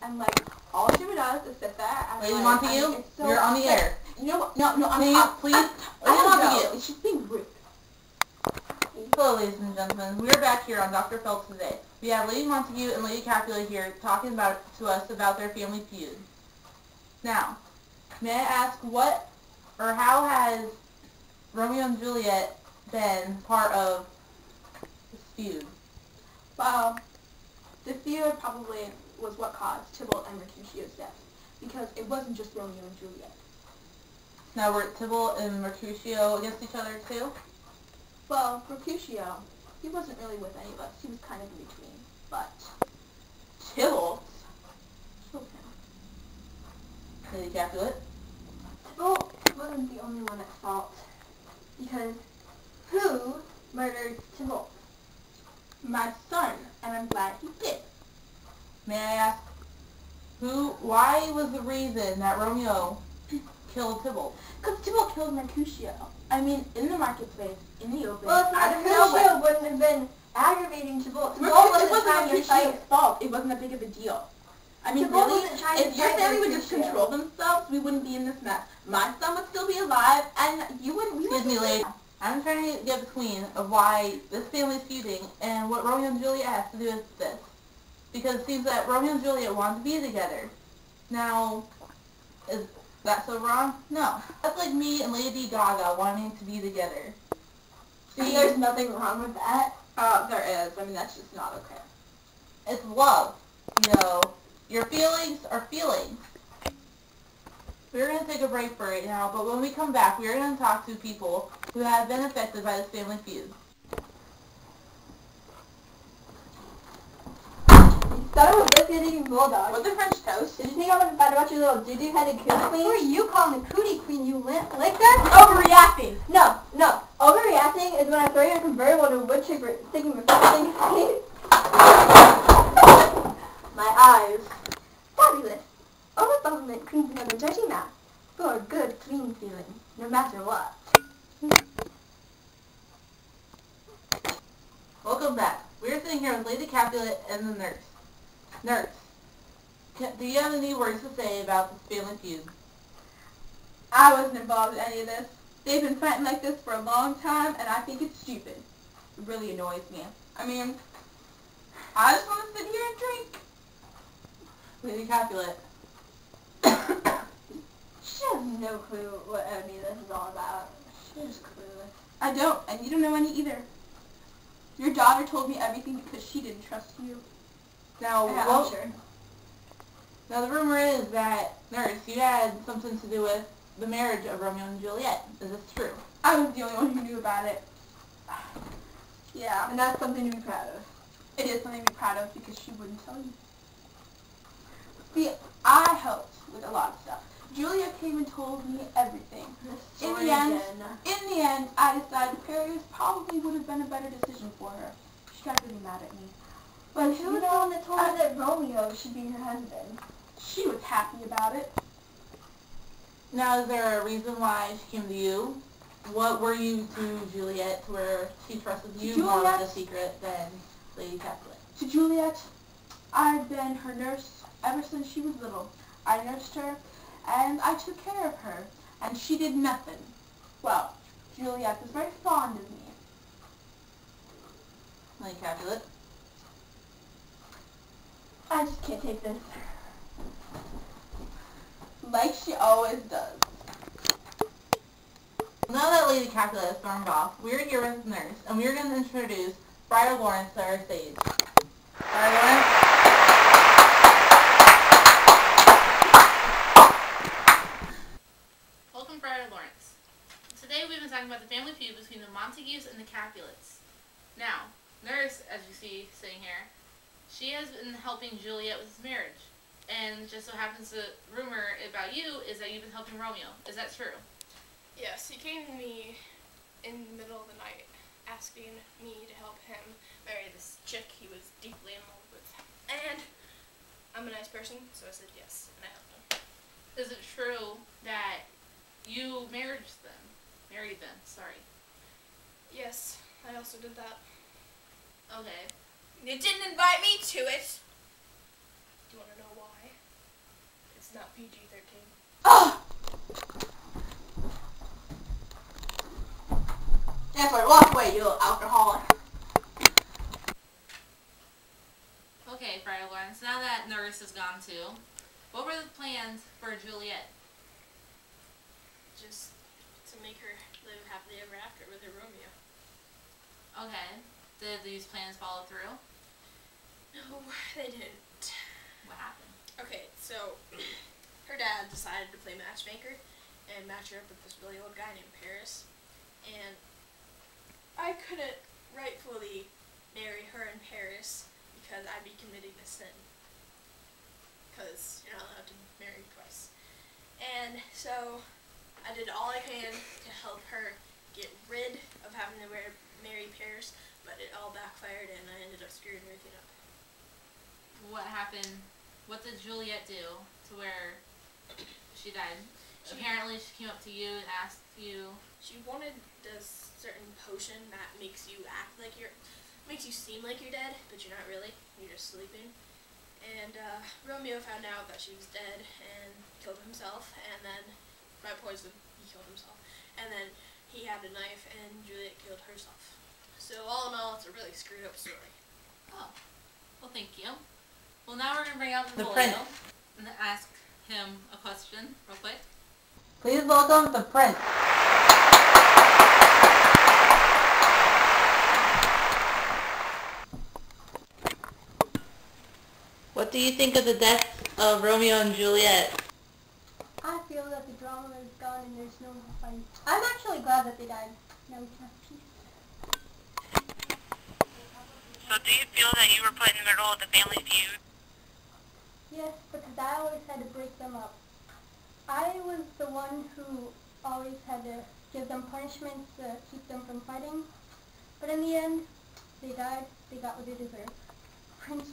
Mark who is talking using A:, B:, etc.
A: and like all she does is sit there and
B: Lady Montague,
A: so,
B: you're on the air.
A: You know what? No, I'm
B: please,
A: not.
B: Please,
A: Lady
B: Montague.
A: She's being rude.
B: Hello, ladies and gentlemen. We're back here on Dr. Phelps today. We have Lady Montague and Lady Capulet here talking to us about their family feud. Now, may I ask how has Romeo and Juliet been part of this feud?
A: Well, the feud probably was what caused Tybalt and Mercutio's death, because it wasn't just Romeo and Juliet.
B: Now, were Tybalt and Mercutio against each other too?
A: Well, Mercutio, he wasn't really with any of us. He was kind of in between. But Tybalt killed him.
B: Lady Capulet?
A: Tybalt wasn't the only one at fault, because who murdered Tybalt? My son, and I'm glad he did.
B: May I ask, why was the reason that Romeo killed Tybalt?
A: Because Tybalt killed Mercutio. I mean, in the marketplace, in the open.
C: Well, if Mercutio wouldn't have been aggravating Tybalt.
A: It wasn't Mercutio's fault. It wasn't that big of a deal. I mean,
C: Tybalt
A: really,
C: wasn't trying to
A: if your
C: fight
A: family would just
C: Mercutio.
A: control themselves, we wouldn't be in this mess. My son would still be alive, and you wouldn't.
B: Excuse me, lady. I'm trying to get between of why this family is feuding and what Romeo and Juliet has to do with this. Because it seems that Romeo and Juliet want to be together. Now, is that so wrong? No. That's like me and Lady Gaga wanting to be together.
A: See, there's nothing wrong with that. There is. I mean, that's just not okay.
B: It's love. You know, your feelings are feelings. We're going to take a break for right now, but when we come back, we're going to talk to people who have been affected by this family feud.
C: Thought it was just eating bulldog.
A: What's the French toast?
C: Did you think I would fight about your little doo-doo-headed cootie queen? Who are you calling the cootie queen, you lick that?
A: Overreacting.
C: No. Overreacting is when I throw your convertible to a wood chipper, sticking my face. My eyes. Fabulous. Overfulfillment cleans another dirty mouth for a good, clean feeling, no matter what.
B: Welcome back. We're sitting here with Lady Capulet and the nurse. Nurse, do you have any words to say about this family feud?
A: I wasn't involved in any of this. They've been fighting like this for a long time, and I think it's stupid. It really annoys me. I mean, I just want to sit here and drink.
B: Lady Capulet.
C: She has no clue what any of this is all about. She's clueless.
A: I don't, and you don't know any either. Your daughter told me everything because she didn't trust you.
B: Now,
C: Yeah, I'm sure.
B: Now the rumor is that, nurse, you had something to do with the marriage of Romeo and Juliet. Is this true?
A: I was the only one who knew about it. Yeah,
C: And that's something to be proud of.
A: it is something to be proud of because she wouldn't tell you. See, I helped with a lot of stuff. Julia came and told me everything. In the end, I decided Paris probably would have been a better decision for her. She got really mad at me.
C: But who was the one that told her that Romeo should be her husband?
A: She was happy about it.
B: Now, is there a reason why she came to you? What were you to Juliet where she trusted you more with the secret than Lady Capulet?
A: To Juliet, I've been her nurse ever since she was little. I nursed her, and I took care of her, and she did nothing. Well, Juliet was very fond of me.
B: Lady Capulet?
C: I just can't take this.
A: Like she always does.
B: Now that Lady Capulet has stormed off, we're here with the nurse, and we're going to introduce Friar Lawrence to our stage. Friar Lawrence?
D: Welcome, Friar Lawrence. Today we've been talking about the family feud between the Montagues and the Capulets. Now, Nurse, as you see sitting here, she has been helping Juliet with his marriage. And just so happens the rumor about you is that you've been helping Romeo. Is that true?
E: Yes, he came to me in the middle of the night asking me to help him marry this chick he was deeply in love with. And I'm a nice person, so I said yes, and I helped him.
D: Is it true that you married them?
E: Yes, I also did that.
D: Okay.
E: You didn't invite me to it. Do you want to know why? It's not PG-13.
A: Oh! Chancellor, walk away, you little alcoholic.
D: Okay, Friday Lawrence, now that Nurse is gone too, what were the plans for Juliet?
E: Just to make her live happily ever after with her Romeo.
D: Okay, did these plans follow through?
E: No, they didn't.
D: What happened?
E: Okay, so her dad decided to play matchmaker and match her up with this really old guy named Paris. And I couldn't rightfully marry her in Paris because I'd be committing a sin. Because you're not allowed to marry twice. And so I did all I can to help her get rid of having to marry Paris, but it all backfired and I ended up screwing everything up.
D: What happened? What did Juliet do to where she died? Apparently she came up to you and asked you...
E: She wanted this certain potion that makes you seem like you're dead, but you're not really. You're just sleeping. And Romeo found out that she was dead and killed himself, and then by poison he killed himself. And then he had a knife and Juliet killed herself. So all in all, it's a really screwed up story.
D: Oh. Well, thank you. Well, now we're going to bring out
B: The
D: Napoleon
B: prince.
D: and ask him a question real quick.
B: Please welcome the prince. What do you think of the death of Romeo and Juliet?
C: I feel that the drama is gone and there's no more fight. I'm actually glad that they died. Now we can have peace.
F: So do you feel that you were put in the middle of the family feud?
C: Yes, because I always had to break them up. I was the one who always had to give them punishments to keep them from fighting. But in the end, they died. They got what they deserved. Prince